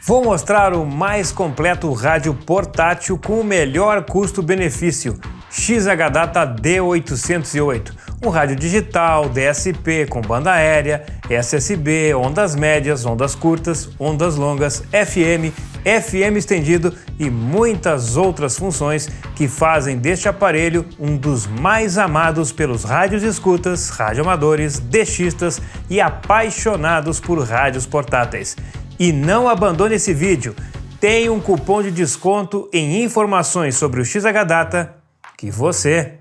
Vou mostrar o mais completo rádio portátil com o melhor custo-benefício, XH-Data D808, um rádio digital, DSP com banda aérea, SSB, ondas médias, ondas curtas, ondas longas, FM, FM estendido e muitas outras funções que fazem deste aparelho um dos mais amados pelos rádios-escutas, radioamadores, DXistas e apaixonados por rádios portáteis. E não abandone esse vídeo, tem um cupom de desconto em informações sobre o XH-Data que você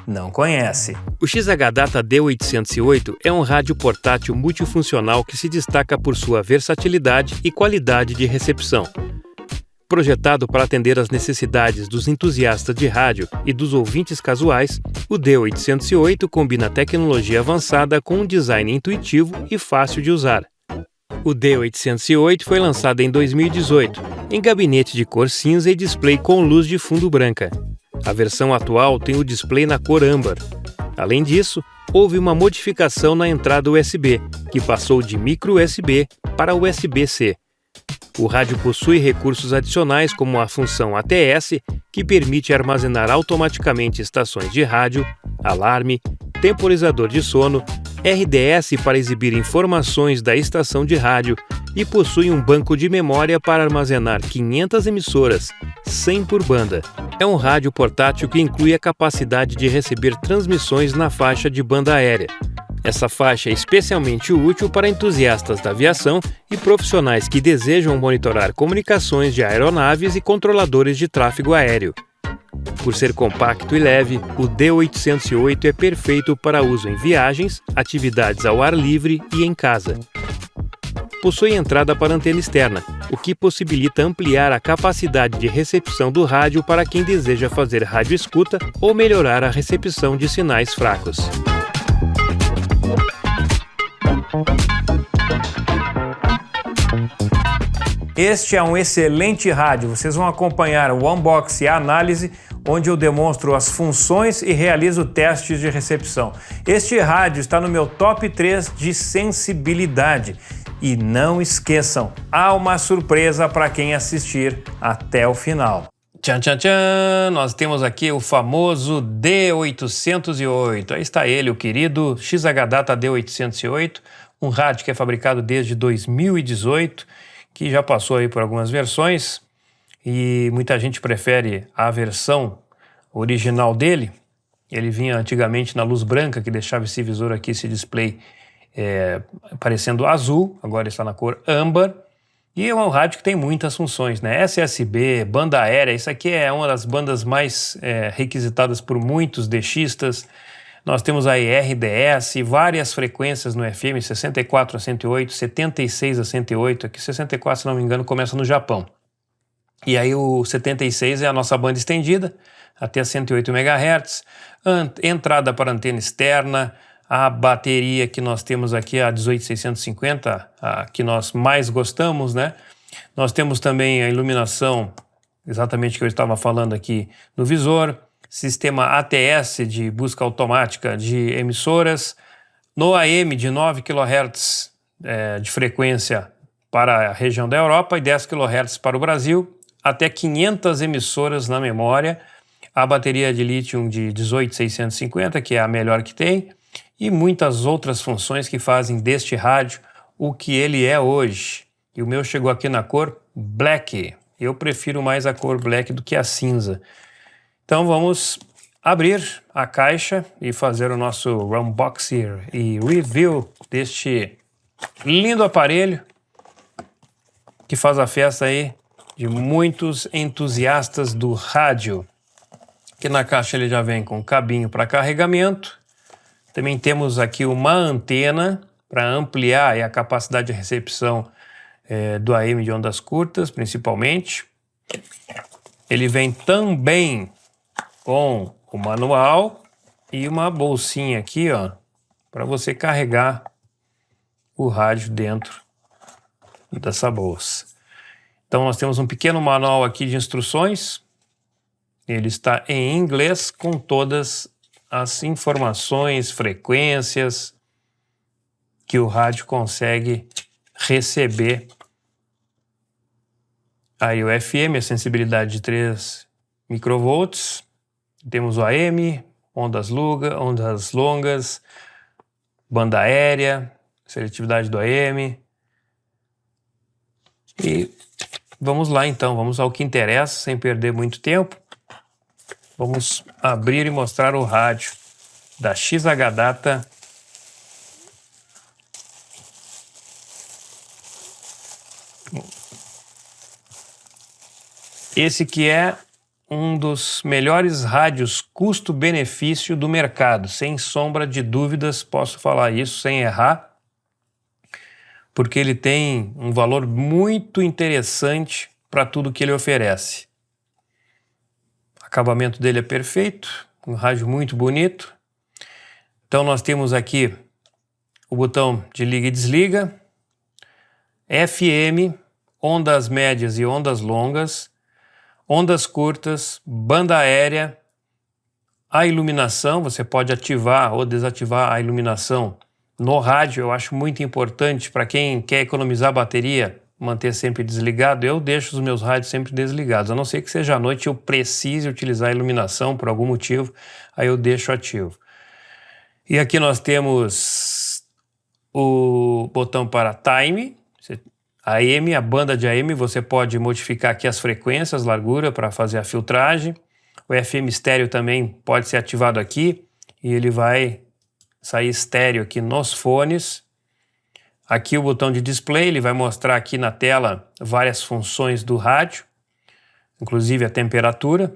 não conhece. O XH-Data D808 é um rádio portátil multifuncional que se destaca por sua versatilidade e qualidade de recepção. Projetado para atender às necessidades dos entusiastas de rádio e dos ouvintes casuais, o D808 combina tecnologia avançada com um design intuitivo e fácil de usar. O D808 foi lançado em 2018, em gabinete de cor cinza e display com luz de fundo branca. A versão atual tem o display na cor âmbar. Além disso, houve uma modificação na entrada USB, que passou de micro USB para USB-C. O rádio possui recursos adicionais como a função ATS, que permite armazenar automaticamente estações de rádio, alarme, temporizador de sono, RDS para exibir informações da estação de rádio e possui um banco de memória para armazenar 500 emissoras, 100 por banda. É um rádio portátil que inclui a capacidade de receber transmissões na faixa de banda aérea. Essa faixa é especialmente útil para entusiastas da aviação e profissionais que desejam monitorar comunicações de aeronaves e controladores de tráfego aéreo. Por ser compacto e leve, o D808 é perfeito para uso em viagens, atividades ao ar livre e em casa. Possui entrada para antena externa, o que possibilita ampliar a capacidade de recepção do rádio para quem deseja fazer rádio escuta ou melhorar a recepção de sinais fracos. Este é um excelente rádio, vocês vão acompanhar o unboxing e a análise, onde eu demonstro as funções e realizo testes de recepção. Este rádio está no meu top 3 de sensibilidade. E não esqueçam, há uma surpresa para quem assistir até o final. Tchan, tchan, tchan! Nós temos aqui o famoso D808. Aí está ele, o querido XH-Data D808, um rádio que é fabricado desde 2018, que já passou aí por algumas versões e muita gente prefere a versão original dele. Ele vinha antigamente na luz branca, que deixava esse visor aqui, esse display parecendo azul, agora está na cor âmbar. E é um rádio que tem muitas funções, né? SSB, banda aérea, isso aqui é uma das bandas mais requisitadas por muitos DXistas. Nós temos aí RDS, várias frequências no FM, 64 a 108, 76 a 108, aqui 64, se não me engano, começa no Japão. E aí o 76 é a nossa banda estendida, até 108 MHz, entrada para antena externa, a bateria que nós temos aqui, a 18650, a que nós mais gostamos, né? Nós temos também a iluminação, exatamente que eu estava falando aqui no visor, sistema ATS de busca automática de emissoras, no AM de 9 kHz de frequência para a região da Europa e 10 kHz para o Brasil, até 500 emissoras na memória, a bateria de lítio de 18650, que é a melhor que tem, e muitas outras funções que fazem deste rádio o que ele é hoje. E o meu chegou aqui na cor black. Eu prefiro mais a cor black do que a cinza. Então vamos abrir a caixa e fazer o nosso unboxing e review deste lindo aparelho que faz a festa aí de muitos entusiastas do rádio. Aqui na caixa ele já vem com um cabinho para carregamento. Também temos aqui uma antena para ampliar a capacidade de recepção do AM de ondas curtas, principalmente. Ele vem também com o manual e uma bolsinha aqui, ó, para você carregar o rádio dentro dessa bolsa. Então nós temos um pequeno manual aqui de instruções. Ele está em inglês com todas as informações, frequências que o rádio consegue receber Aí o FM, a sensibilidade de 3 microvolts. Temos o AM, ondas longas, banda aérea, seletividade do AM. E vamos lá então, vamos ao que interessa, sem perder muito tempo. Vamos abrir e mostrar o rádio da XH-Data. Esse que é um dos melhores rádios custo-benefício do mercado, sem sombra de dúvidas, posso falar isso sem errar, porque ele tem um valor muito interessante para tudo que ele oferece. O acabamento dele é perfeito, um rádio muito bonito. Então nós temos aqui o botão de liga e desliga, FM, ondas médias e ondas longas, ondas curtas, banda aérea, a iluminação, você pode ativar ou desativar a iluminação no rádio. Eu acho muito importante para quem quer economizar bateria, manter sempre desligado. Eu deixo os meus rádios sempre desligados, a não ser que seja à noite eu precise utilizar a iluminação por algum motivo, aí eu deixo ativo. E aqui nós temos o botão para time, AM, a banda de AM, você pode modificar aqui as frequências, largura para fazer a filtragem. O FM estéreo também pode ser ativado aqui e ele vai sair estéreo aqui nos fones. Aqui o botão de display, ele vai mostrar aqui na tela várias funções do rádio, inclusive a temperatura.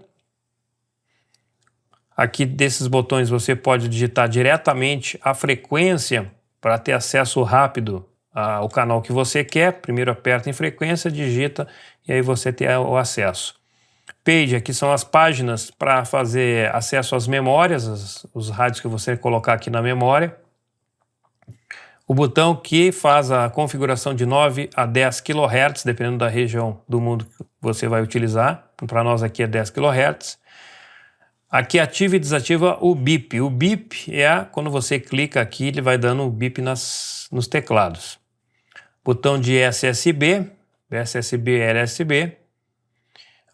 Aqui desses botões você pode digitar diretamente a frequência para ter acesso rápido ao canal que você quer. Primeiro aperta em frequência, digita e aí você tem o acesso. Page, aqui são as páginas para fazer acesso às memórias, os rádios que você colocar aqui na memória. O botão que faz a configuração de 9 a 10 kHz, dependendo da região do mundo que você vai utilizar. Para nós aqui é 10 kHz. Aqui ativa e desativa o bip. O bip é quando você clica aqui, ele vai dando um bip nos teclados. Botão de SSB, SSB, LSB.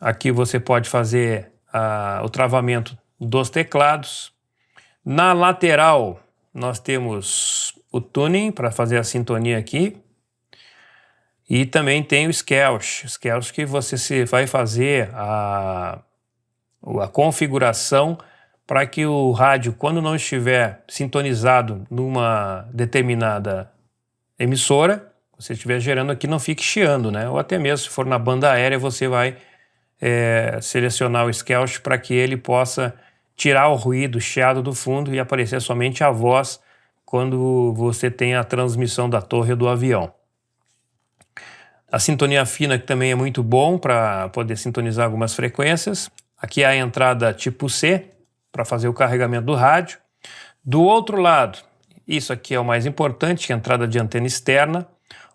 Aqui você pode fazer o travamento dos teclados. Na lateral, nós temos o tuning para fazer a sintonia aqui. E também tem o Scalch. Scalch que você vai fazer a configuração para que o rádio, quando não estiver sintonizado numa determinada emissora, você estiver gerando aqui, não fique chiando, né? Ou até mesmo se for na banda aérea, você vai selecionar o Scalch para que ele possa tirar o ruído, o chiado do fundo e aparecer somente a voz quando você tem a transmissão da torre do avião. A sintonia fina que também é muito bom para poder sintonizar algumas frequências. Aqui é a entrada tipo C para fazer o carregamento do rádio. Do outro lado, isso aqui é o mais importante, que é a entrada de antena externa,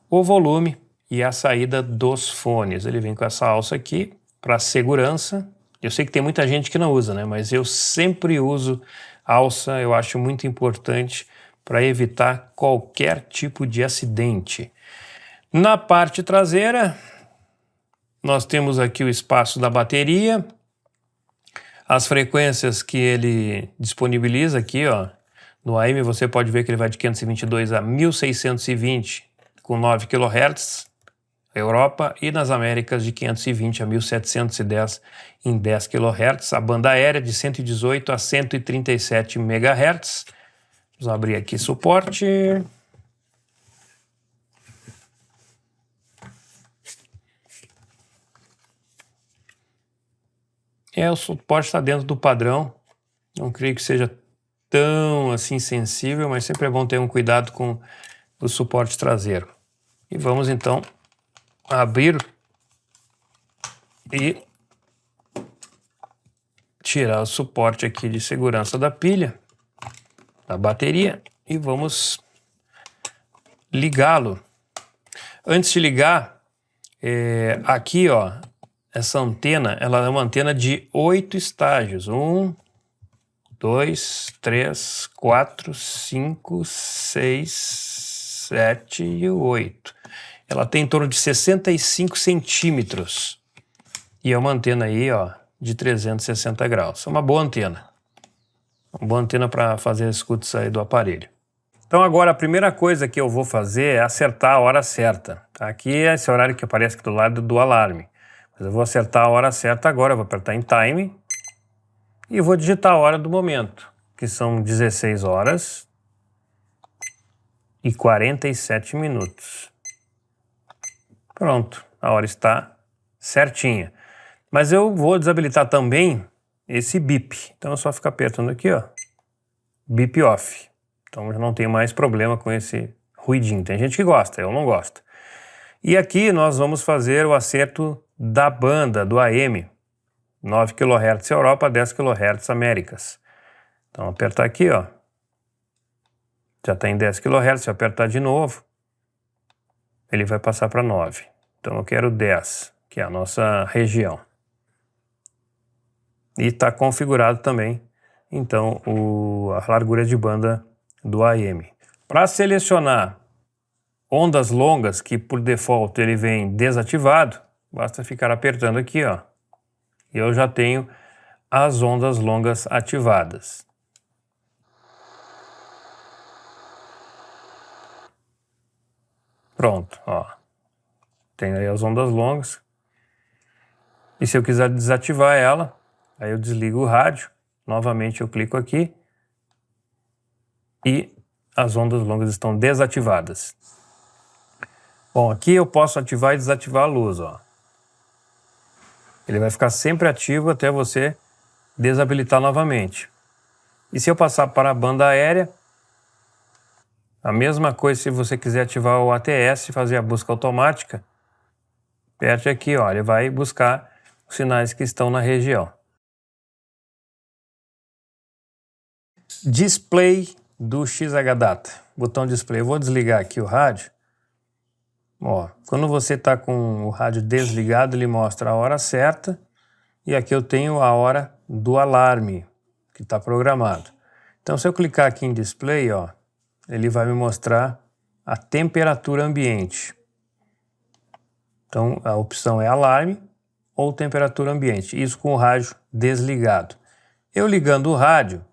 o volume e a saída dos fones. Ele vem com essa alça aqui para segurança. Eu sei que tem muita gente que não usa, né? Mas eu sempre uso alça, eu acho muito importante para evitar qualquer tipo de acidente. Na parte traseira, nós temos aqui o espaço da bateria, as frequências que ele disponibiliza aqui, ó. No AM você pode ver que ele vai de 522 a 1620 com 9 kHz, Europa, e nas Américas de 520 a 1710 em 10 kHz. A banda aérea de 118 a 137 MHz. Vamos abrir aqui suporte. O suporte está dentro do padrão. Não creio que seja tão assim sensível, mas sempre é bom ter um cuidado com o suporte traseiro. E vamos então abrir e tirar o suporte aqui de segurança da pilha, da bateria, e vamos ligá-lo. Antes de ligar, aqui ó, essa antena, ela é uma antena de 8 estágios. 1, 2, 3, 4, 5, 6, 7 e 8. Ela tem em torno de 65 centímetros E é uma antena aí, ó, de 360 graus. É uma boa antena. Uma boa antena para fazer a escuta aí do aparelho. Então agora a primeira coisa que eu vou fazer é acertar a hora certa. Aqui é esse horário que aparece aqui do lado do alarme. Mas eu vou acertar a hora certa agora, eu vou apertar em time e vou digitar a hora do momento, que são 16 horas e 47 minutos. Pronto, a hora está certinha. Mas eu vou desabilitar também esse bip. Então é só ficar apertando aqui, ó, bip off. Então eu não tenho mais problema com esse ruidinho. Tem gente que gosta, eu não gosto. E aqui nós vamos fazer o acerto da banda, do AM. 9 kHz Europa, 10 kHz Américas. Então apertar aqui, ó. Já está em 10 kHz, se eu apertar de novo, ele vai passar para 9. Então eu quero 10, que é a nossa região. E está configurado também, então, a largura de banda do AM. Para selecionar ondas longas, que por default ele vem desativado, basta ficar apertando aqui, ó. E eu já tenho as ondas longas ativadas. Pronto, ó. Tenho aí as ondas longas. E se eu quiser desativar ela, aí eu desligo o rádio, novamente eu clico aqui e as ondas longas estão desativadas. Bom, aqui eu posso ativar e desativar a luz, ó. Ele vai ficar sempre ativo até você desabilitar novamente. E se eu passar para a banda aérea, a mesma coisa se você quiser ativar o ATS, fazer a busca automática, aperte aqui, ó, ele vai buscar os sinais que estão na região. Display do XH-Data. Botão display. Eu vou desligar aqui o rádio. Ó, quando você está com o rádio desligado, ele mostra a hora certa. E aqui eu tenho a hora do alarme, que está programado. Então, se eu clicar aqui em display, ó, ele vai me mostrar a temperatura ambiente. Então, a opção é alarme ou temperatura ambiente. Isso com o rádio desligado. Eu ligando o rádio,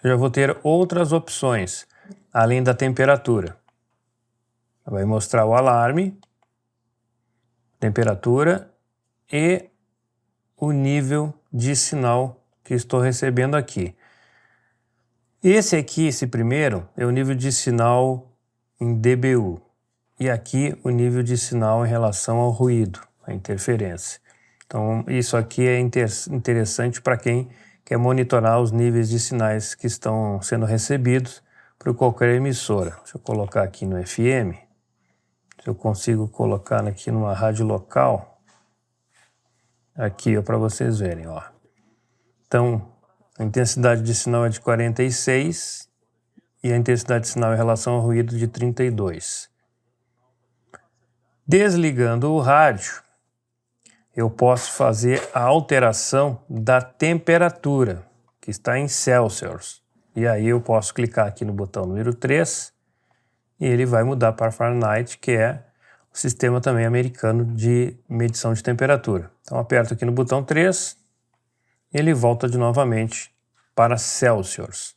eu já vou ter outras opções, além da temperatura. Vai mostrar o alarme, temperatura e o nível de sinal que estou recebendo aqui. Esse aqui, esse primeiro, é o nível de sinal em dBu. E aqui o nível de sinal em relação ao ruído, a interferência. Então isso aqui é interessante para quem quer monitorar os níveis de sinais que estão sendo recebidos por qualquer emissora. Deixa eu colocar aqui no FM. Se eu consigo colocar aqui numa rádio local. Aqui, para vocês verem, ó. Então, a intensidade de sinal é de 46 e a intensidade de sinal em relação ao ruído de 32. Desligando o rádio, eu posso fazer a alteração da temperatura, que está em Celsius. E aí eu posso clicar aqui no botão número 3 e ele vai mudar para Fahrenheit, que é o sistema também americano de medição de temperatura. Então aperto aqui no botão 3 e ele volta novamente para Celsius.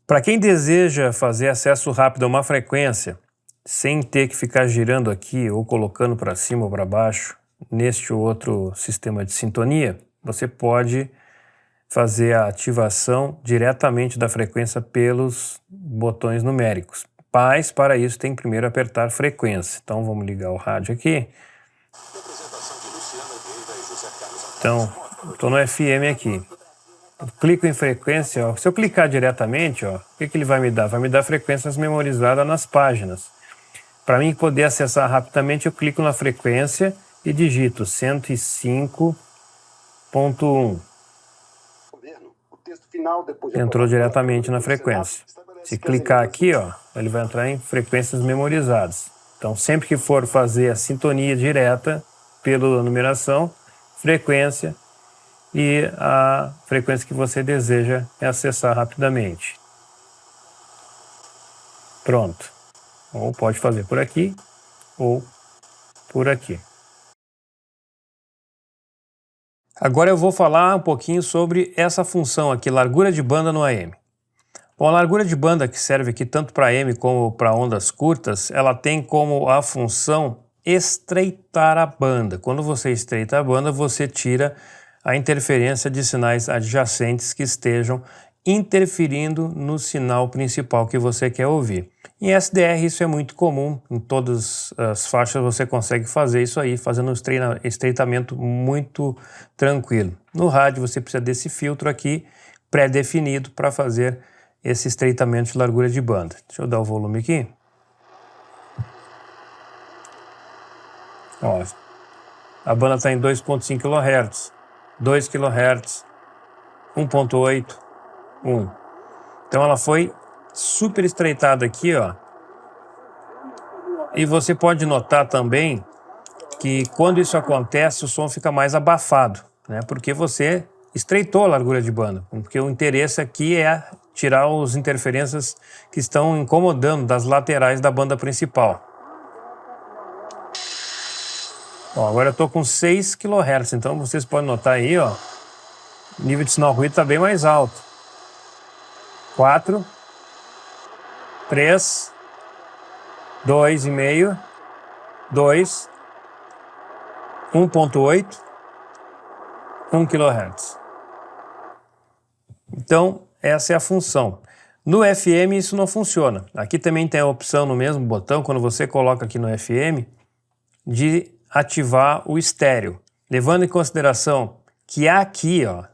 Para quem deseja fazer acesso rápido a uma frequência, sem ter que ficar girando aqui ou colocando para cima ou para baixo, neste outro sistema de sintonia, você pode fazer a ativação diretamente da frequência pelos botões numéricos. Mas, para isso, tem que primeiro apertar frequência. Então, vamos ligar o rádio aqui. Então, estou no FM aqui. Eu clico em frequência, ó. Se eu clicar diretamente, ó, o que ele vai me dar? Vai me dar frequências memorizadas nas páginas. Para mim poder acessar rapidamente, eu clico na frequência e digito 105.1. Entrou diretamente na frequência. Se clicar aqui, ó, ele vai entrar em frequências memorizadas. Então, sempre que for fazer a sintonia direta pela numeração, frequência e a frequência que você deseja acessar rapidamente. Pronto. Ou pode fazer por aqui, ou por aqui. Agora eu vou falar um pouquinho sobre essa função aqui, largura de banda no AM. Bom, a largura de banda que serve aqui tanto para AM como para ondas curtas, ela tem como a função estreitar a banda. Quando você estreita a banda, você tira a interferência de sinais adjacentes que estejam interferindo no sinal principal que você quer ouvir. Em SDR isso é muito comum, em todas as faixas você consegue fazer isso aí, fazendo um estreitamento muito tranquilo. No rádio você precisa desse filtro aqui, pré-definido para fazer esse estreitamento de largura de banda. Deixa eu dar o volume aqui. Ó, a banda está em 2.5 kHz, 2 kHz, 1.8, 1. Então ela foi super estreitada aqui, ó. E você pode notar também que quando isso acontece, o som fica mais abafado, né? Porque você estreitou a largura de banda. Porque o interesse aqui é tirar as interferências que estão incomodando das laterais da banda principal. Ó, agora eu estou com 6 kHz, então vocês podem notar aí, ó, o nível de sinal ruído está bem mais alto. 4, 3, 2,5, 2, 1.8, 1 kHz. Então, essa é a função. No FM isso não funciona. Aqui também tem a opção no mesmo botão, quando você coloca aqui no FM, de ativar o estéreo. Levando em consideração que aqui, ó,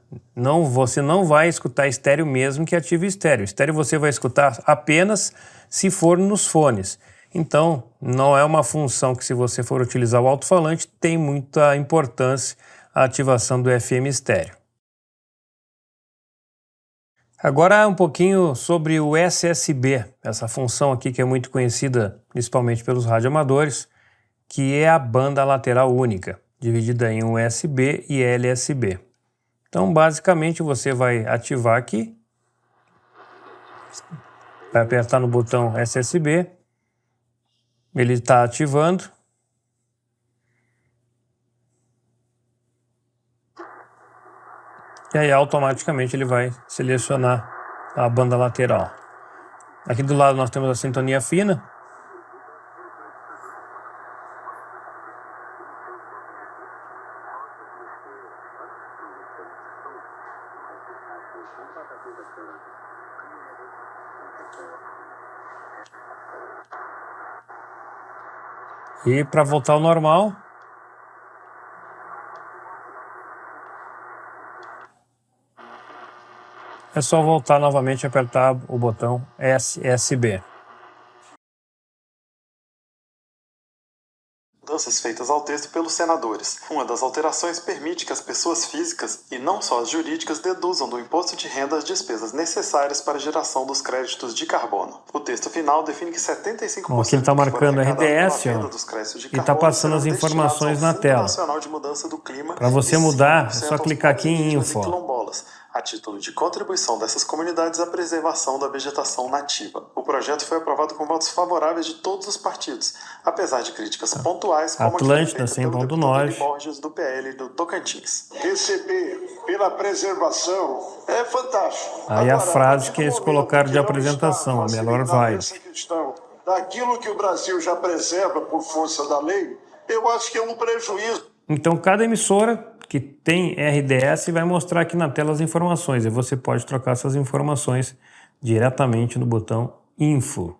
você não vai escutar estéreo mesmo que ative estéreo. Estéreo você vai escutar apenas se for nos fones. Então, não é uma função que, se você for utilizar o alto-falante, tem muita importância a ativação do FM estéreo. Agora um pouquinho sobre o SSB, essa função aqui que é muito conhecida principalmente pelos radioamadores, que é a banda lateral única, dividida em USB e LSB. Então, basicamente, você vai ativar aqui, vai apertar no botão SSB, ele está ativando. E aí, automaticamente, ele vai selecionar a banda lateral. Aqui do lado nós temos a sintonia fina. E para voltar ao normal, é só voltar novamente e apertar o botão SSB. Mudanças feitas ao texto pelos senadores. Uma das alterações permite que as pessoas físicas, e não só as jurídicas, deduzam do imposto de renda as despesas necessárias para a geração dos créditos de carbono. O texto final define que 75% Bom, aqui ele está marcando RDS, e está passando as informações na tela. Para você mudar, é só clicar aqui em Info. A título de contribuição dessas comunidades à preservação da vegetação nativa. O projeto foi aprovado com votos favoráveis de todos os partidos, apesar de críticas pontuais, como Atlântida, sem ponto nós. Borges, do PL do Tocantins. Receber pela preservação é fantástico. Aí a frase que eles colocaram de apresentação, a melhor vibe. Daquilo que o Brasil já preserva por força da lei, eu acho que é um prejuízo. Então, cada emissora que tem RDS vai mostrar aqui na tela as informações, e você pode trocar essas informações diretamente no botão Info.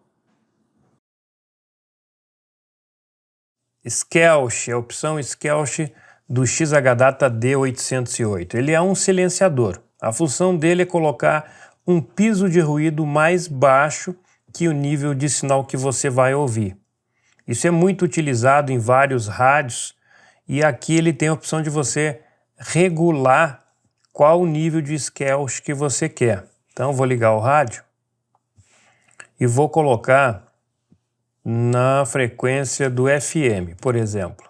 Scelch, a opção Scelch do XH-Data D808. Ele é um silenciador. A função dele é colocar um piso de ruído mais baixo que o nível de sinal que você vai ouvir. Isso é muito utilizado em vários rádios, e aqui ele tem a opção de você regular qual o nível de Scelch que você quer. Então, vou ligar o rádio e vou colocar na frequência do FM, por exemplo.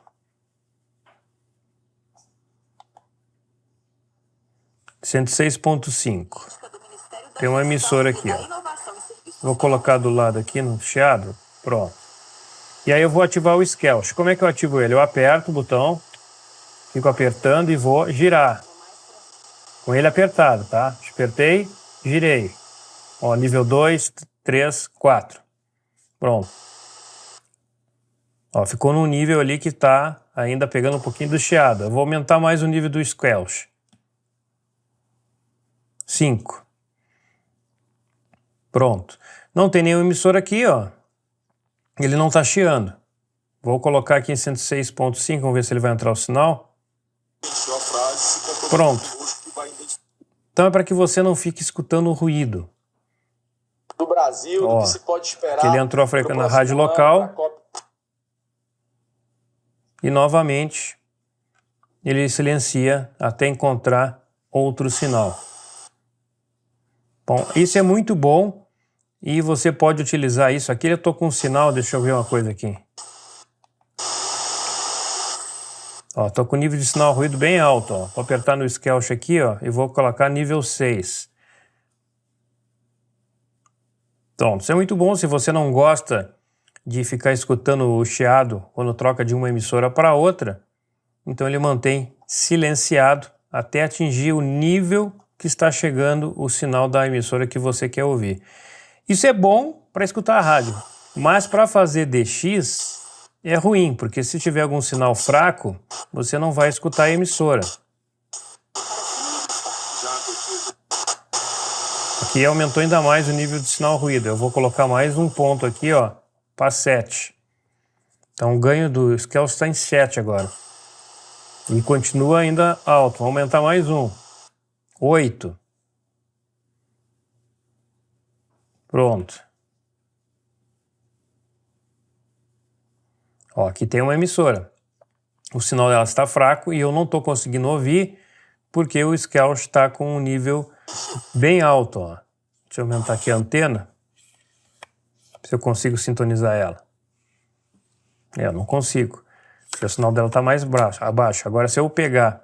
106.5. Tem uma emissora aqui, ó. Vou colocar do lado aqui no chiado. Pronto. E aí eu vou ativar o Scelch. Como é que eu ativo ele? Eu aperto o botão, fico apertando e vou girar. Com ele apertado, tá? Apertei, girei. Ó, nível 2, 3, 4. Pronto. Ó, ficou num nível ali que tá ainda pegando um pouquinho do chiado. Eu vou aumentar mais o nível do Scelch. 5. Pronto. Não tem nenhum emissor aqui, ó. Ele não tá chiando. Vou colocar aqui em 106.5, vamos ver se ele vai entrar o sinal. Pronto. Então é para que você não fique escutando o ruído. Do Brasil, ó, do que se pode esperar. Que ele entrou na rádio local. E novamente ele silencia até encontrar outro sinal. Bom, isso é muito bom e você pode utilizar isso. Aqui eu estou com um sinal, deixa eu ver uma coisa aqui. Ó, estou com o nível de sinal ruído bem alto. Ó. Vou apertar no Scelch aqui, ó, e vou colocar nível 6. Então, isso é muito bom se você não gosta de ficar escutando o chiado quando troca de uma emissora para outra. Então ele mantém silenciado até atingir o nível que está chegando o sinal da emissora que você quer ouvir. Isso é bom para escutar a rádio, mas para fazer DX é ruim, porque se tiver algum sinal fraco, você não vai escutar a emissora. Aqui aumentou ainda mais o nível de sinal ruído. Eu vou colocar mais um ponto aqui, ó, para 7. Então o ganho do Scelch está em 7 agora. E continua ainda alto. Vou aumentar mais um. 8. Pronto. Ó, aqui tem uma emissora. O sinal dela está fraco e eu não estou conseguindo ouvir porque o Scelch está com um nível bem alto. Ó. Deixa eu aumentar aqui a antena. Se eu consigo sintonizar ela. Eu não consigo. Porque o sinal dela está mais abaixo. Agora se eu pegar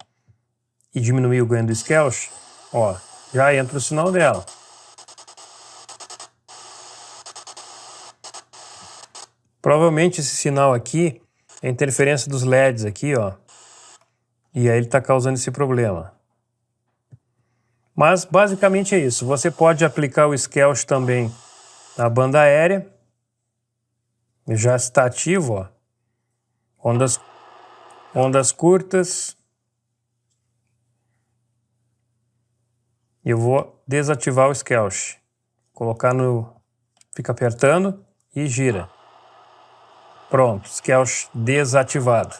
e diminuir o ganho do Scelch, ó, já entra o sinal dela. Provavelmente esse sinal aqui é a interferência dos LEDs aqui, ó. E aí ele está causando esse problema. Mas basicamente é isso. Você pode aplicar o Scelch também na banda aérea. Já está ativo, ó. Ondas curtas. Eu vou desativar o Scelch. Colocar no... Fica apertando e gira. Pronto, Scelch desativado.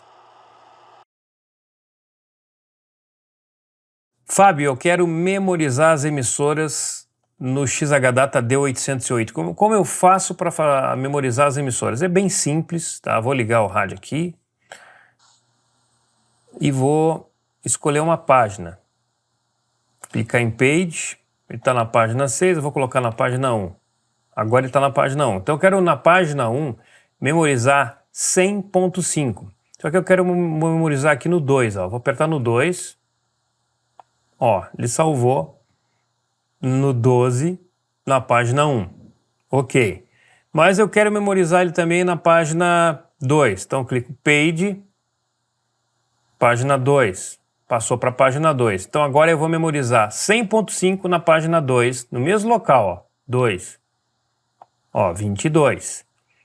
Fábio, eu quero memorizar as emissoras no XH-Data D808. Como eu faço para memorizar as emissoras? É bem simples, tá? Vou ligar o rádio aqui e vou escolher uma página. Clicar em Page, ele está na página 6, eu vou colocar na página 1. Agora ele está na página 1. Então eu quero na página 1 memorizar 100.5. Só que eu quero memorizar aqui no 2, ó. Vou apertar no 2. Ó, ele salvou no 12 na página 1. Ok. Mas eu quero memorizar ele também na página 2. Então eu clico Page, página 2. Passou para a página 2. Então agora eu vou memorizar 100.5 na página 2, no mesmo local, ó. 2. Ó, 22.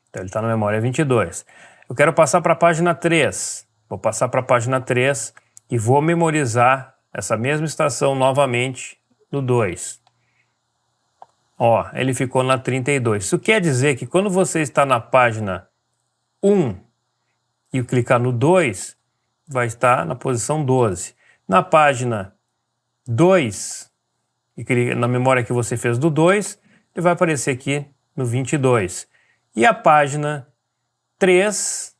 Então ele está na memória 22. Eu quero passar para a página 3. Vou passar para a página 3 e vou memorizar essa mesma estação novamente no 2. Ó, ele ficou na 32. Isso quer dizer que quando você está na página 1 e clicar no 2, vai estar na posição 12. Na página 2, e na memória que você fez do 2, ele vai aparecer aqui no 22. E a página 3,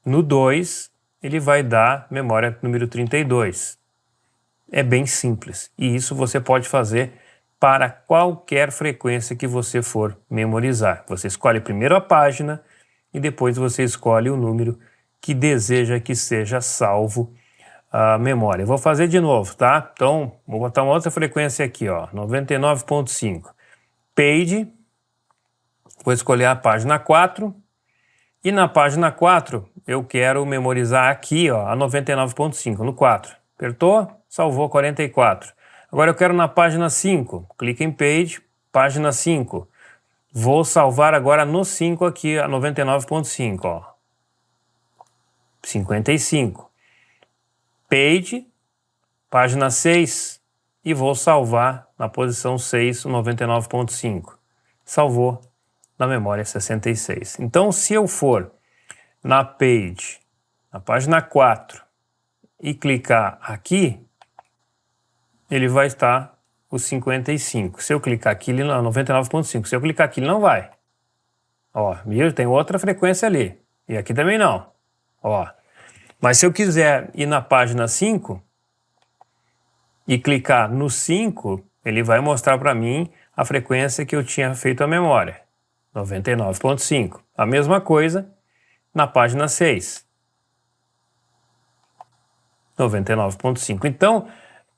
no 2, ele vai dar memória número 32. É bem simples. E isso você pode fazer para qualquer frequência que você for memorizar. Você escolhe primeiro a página e depois você escolhe o número que deseja que seja salvo a memória. Vou fazer de novo, tá? Então, vou botar uma outra frequência aqui, ó, 99.5. Page, vou escolher a página 4 E na página 4, eu quero memorizar aqui, ó, a 99.5, no 4. Apertou, salvou 44. Agora eu quero na página 5, clica em Page, página 5. Vou salvar agora no 5 aqui, a 99.5, ó. 55. Page, página 6, e vou salvar na posição 6, o 99.5. Salvou na memória 66. Então, se eu for na Page, na página 4, e clicar aqui, ele vai estar o 55. Se eu clicar aqui, ele não, 99.5. Se eu clicar aqui, ele não vai. Ó, viu? Tem outra frequência ali. E aqui também não. Ó. Mas se eu quiser ir na página 5 e clicar no 5, ele vai mostrar para mim a frequência que eu tinha feito a memória. 99.5. A mesma coisa na página 6. 99.5. Então,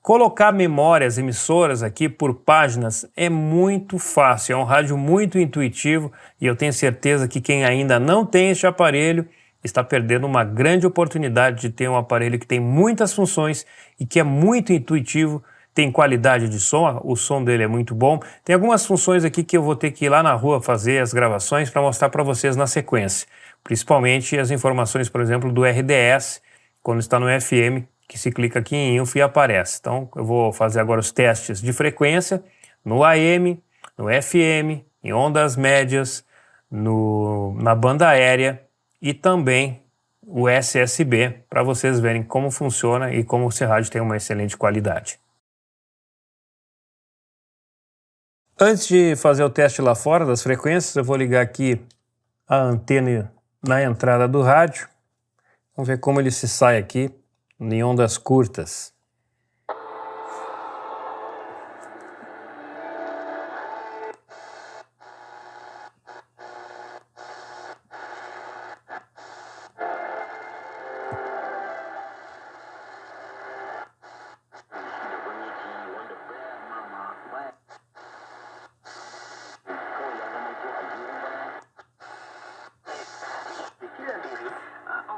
colocar memórias emissoras aqui por páginas é muito fácil, é um rádio muito intuitivo e eu tenho certeza que quem ainda não tem este aparelho está perdendo uma grande oportunidade de ter um aparelho que tem muitas funções e que é muito intuitivo, tem qualidade de som, o som dele é muito bom. Tem algumas funções aqui que eu vou ter que ir lá na rua fazer as gravações para mostrar para vocês na sequência, principalmente as informações, por exemplo, do RDS, quando está no FM, que se clica aqui em Info e aparece. Então, eu vou fazer agora os testes de frequência no AM, no FM, em ondas médias, na banda aérea e também o SSB, para vocês verem como funciona e como esse rádio tem uma excelente qualidade. Antes de fazer o teste lá fora das frequências, eu vou ligar aqui a antena na entrada do rádio. Vamos ver como ele se sai aqui em ondas curtas.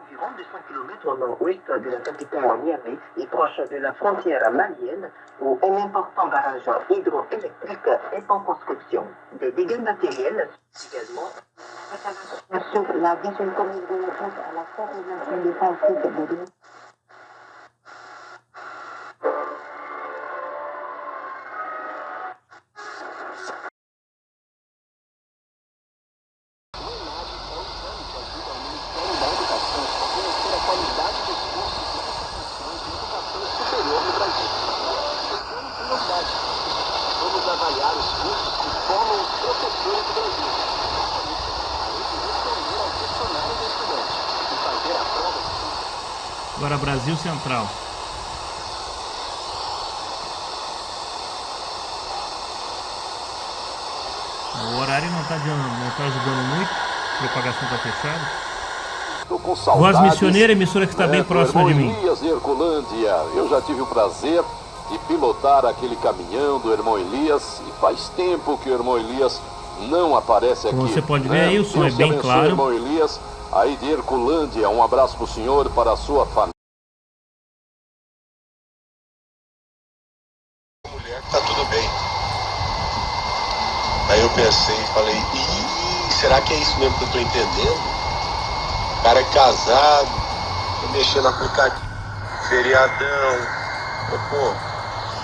Environ 200 km au nord-ouest de la capitale Niamey et proche de la frontière malienne, où un important barrage hydroélectrique est en construction. Des dégâts matériels également. Sur la deuxième commune de la route à la coordination des trafics de l'eau. Vamos avaliar os cursos que formam os professores do Brasil. Além de responder ao questionário do estudante e fazer a prova. Agora Brasil Central. O horário não está ajudando muito, a propagação está fechada. Voz Missioneira, emissora que está bem próxima de mim. Elias Herculândia, eu já tive o prazer de pilotar aquele caminhão do irmão Elias e faz tempo que o irmão Elias não aparece aqui. Como você pode ver aí, o som é bem claro. Irmão Elias, aí de Herculândia, um abraço para o senhor e para a sua família. Mulher que tá tudo bem. Aí eu pensei e falei, será que é isso mesmo que eu tô entendendo? O cara é casado, tô mexendo no aplicativo, feriadão,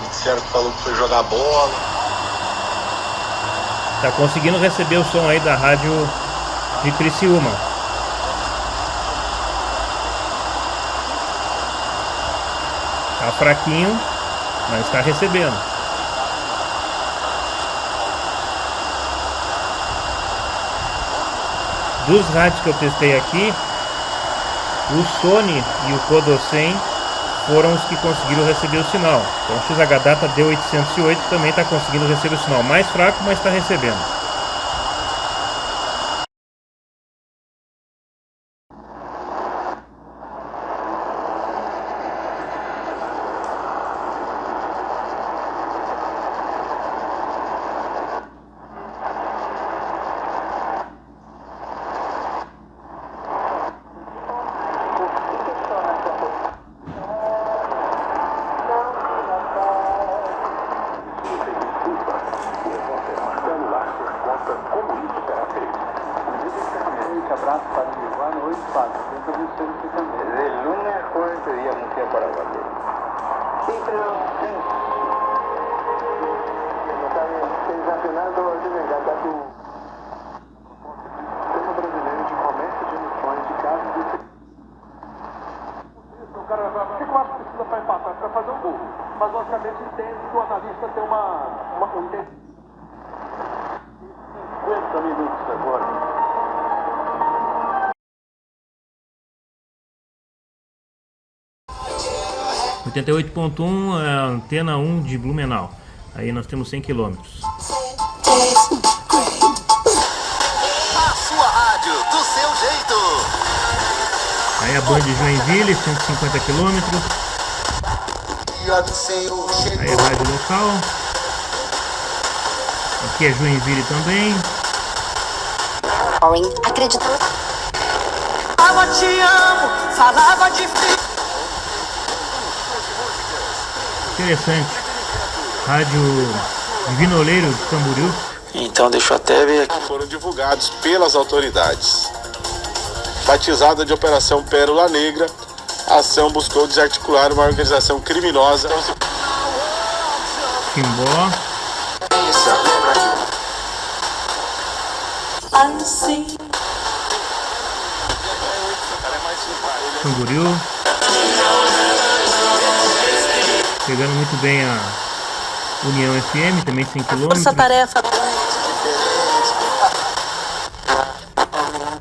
me disseram que falou que foi jogar bola. Tá conseguindo receber o som aí da rádio de Criciúma. Tá fraquinho, mas tá recebendo. Dos rádios que eu testei aqui, o Sony e o Codocem foram os que conseguiram receber o sinal. Então o XH Data D808 também está conseguindo receber o sinal. Mais fraco, mas está recebendo. Boa noite, padre. Deus abençoe você também. De lunes a jueves pedíamos que para Guardia. Sí, pero está bien, sensacional todo eso, me encanta tu... Centro Brasileiro de Comércio de Emissões de Gases do o cara vai falar, por que eu acho que precisa para empatar? Para fazer um gol. Mas, logicamente, entende que o analista tem um 50 minutos agora. .1 88.1 é a antena 1 de Blumenau. Aí nós temos 100 km. A sua rádio, do seu jeito. Aí a Band de Joinville, 150 km. Aí a rádio local. Aqui é Joinville também. Acreditando. Falava te amo, falava de frio. Interessante. Rádio Divino Oleiro de Camboriú. Então deixa eu até ver aqui. Foram divulgados pelas autoridades. Batizada de Operação Pérola Negra, a ação buscou desarticular uma organização criminosa. Timbó. Camboriú. Pegando muito bem a União FM, também 100 km. Força Tarefa.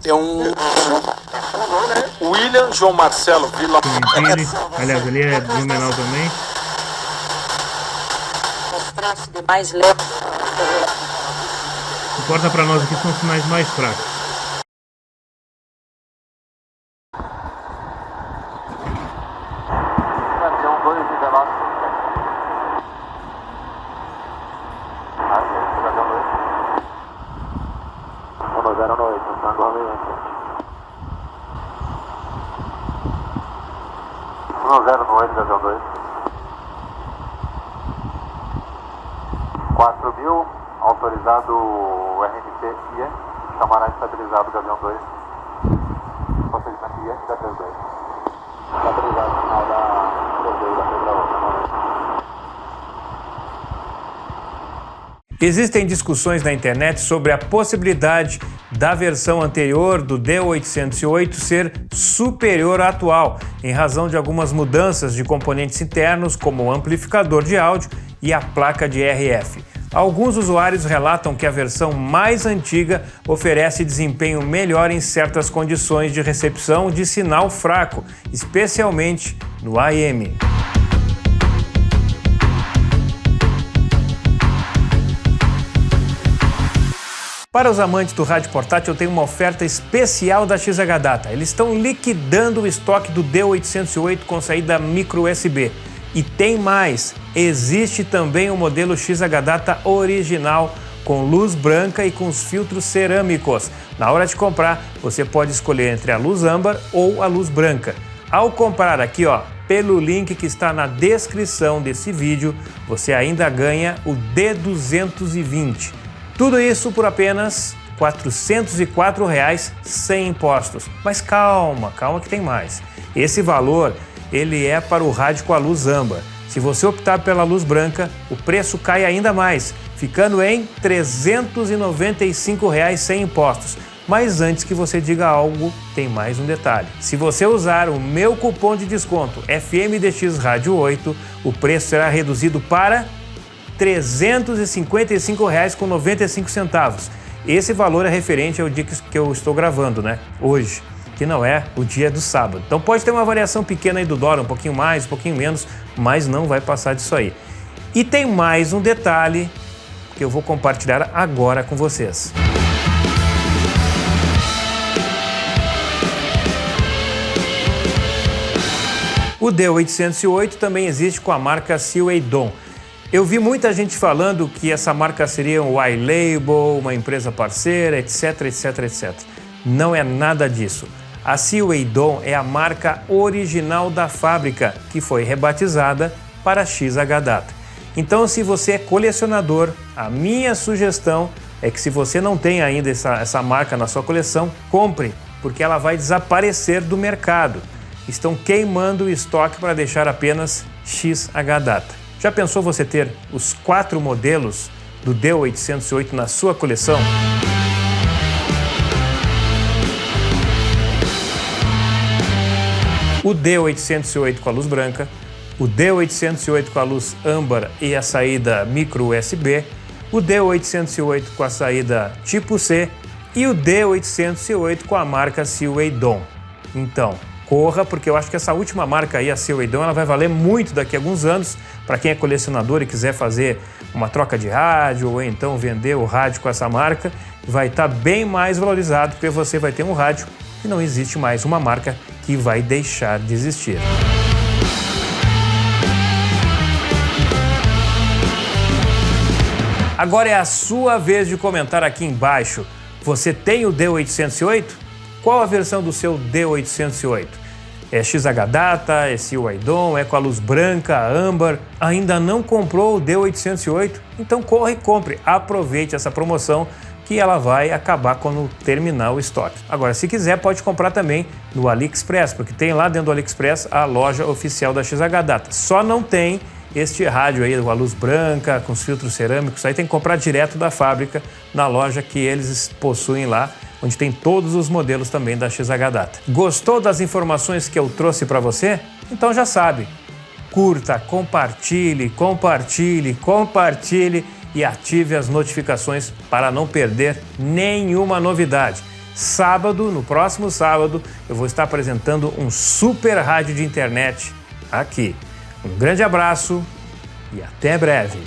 Tem um William João Marcelo Vila. Joinville. Aliás, ali é Blumenau também. Mais leve. O que importa pra nós aqui são os sinais mais fracos. Avião 2 de Veloz. Avião 2. 108, Tango Romeo. 108, avião 2. 4.000, autorizado o RNT IE, chamará estabilizado do avião 2. Procedimento IE da 32. Estabilizado final da 32 da Federação. Existem discussões na internet sobre a possibilidade da versão anterior do D808 ser superior à atual, em razão de algumas mudanças de componentes internos, como o amplificador de áudio e a placa de RF. Alguns usuários relatam que a versão mais antiga oferece desempenho melhor em certas condições de recepção de sinal fraco, especialmente no AM. Para os amantes do rádio portátil, eu tenho uma oferta especial da XH-Data. Eles estão liquidando o estoque do D808 com saída micro USB. E tem mais, existe também o modelo XH-Data original, com luz branca e com os filtros cerâmicos. Na hora de comprar, você pode escolher entre a luz âmbar ou a luz branca. Ao comprar aqui, pelo link que está na descrição desse vídeo, você ainda ganha o D220. Tudo isso por apenas R$ 404,00 sem impostos. Mas calma que tem mais. Esse valor ele é para o rádio com a luz âmbar. Se você optar pela luz branca, o preço cai ainda mais, ficando em R$ 395,00 sem impostos. Mas antes que você diga algo, tem mais um detalhe. Se você usar o meu cupom de desconto FMDX Rádio 8, o preço será reduzido para R$ 355,95. Esse valor é referente ao dia que eu estou gravando, hoje, que não é o dia do sábado. Então pode ter uma variação pequena aí do dólar, um pouquinho mais, um pouquinho menos, mas não vai passar disso aí. E tem mais um detalhe que eu vou compartilhar agora com vocês. O D808 também existe com a marca Seaway-Dom. Eu vi muita gente falando que essa marca seria um white label, uma empresa parceira, etc. Não é nada disso. A Seaway-Dom é a marca original da fábrica, que foi rebatizada para XH-Data. Então, se você é colecionador, a minha sugestão é que se você não tem ainda essa marca na sua coleção, compre, porque ela vai desaparecer do mercado. Estão queimando o estoque para deixar apenas XH-Data. Já pensou você ter os 4 modelos do D808 na sua coleção? O D808 com a luz branca, o D808 com a luz âmbar e a saída micro USB, o D808 com a saída tipo C e o D808 com a marca Sewaydon. Então, corra, porque eu acho que essa última marca aí, a Sewaydon, ela vai valer muito daqui a alguns anos. Para quem é colecionador e quiser fazer uma troca de rádio ou então vender o rádio com essa marca, vai estar bem mais valorizado, porque você vai ter um rádio e não existe mais uma marca que vai deixar de existir. Agora é a sua vez de comentar aqui embaixo. Você tem o D808? Qual a versão do seu D808? É XH-Data, é Sewaydon, é com a luz branca, âmbar? Ainda não comprou o D808? Então corre e compre. Aproveite essa promoção que ela vai acabar quando terminar o estoque. Agora, se quiser, pode comprar também no AliExpress, porque tem lá dentro do AliExpress a loja oficial da XH-Data. Só não tem este rádio aí com a luz branca, com os filtros cerâmicos, aí tem que comprar direto da fábrica na loja que eles possuem lá, onde tem todos os modelos também da XH-Data. Gostou das informações que eu trouxe para você? Então já sabe, curta, compartilhe e ative as notificações para não perder nenhuma novidade. Sábado, no próximo sábado, eu vou estar apresentando um super rádio de internet aqui. Um grande abraço e até breve!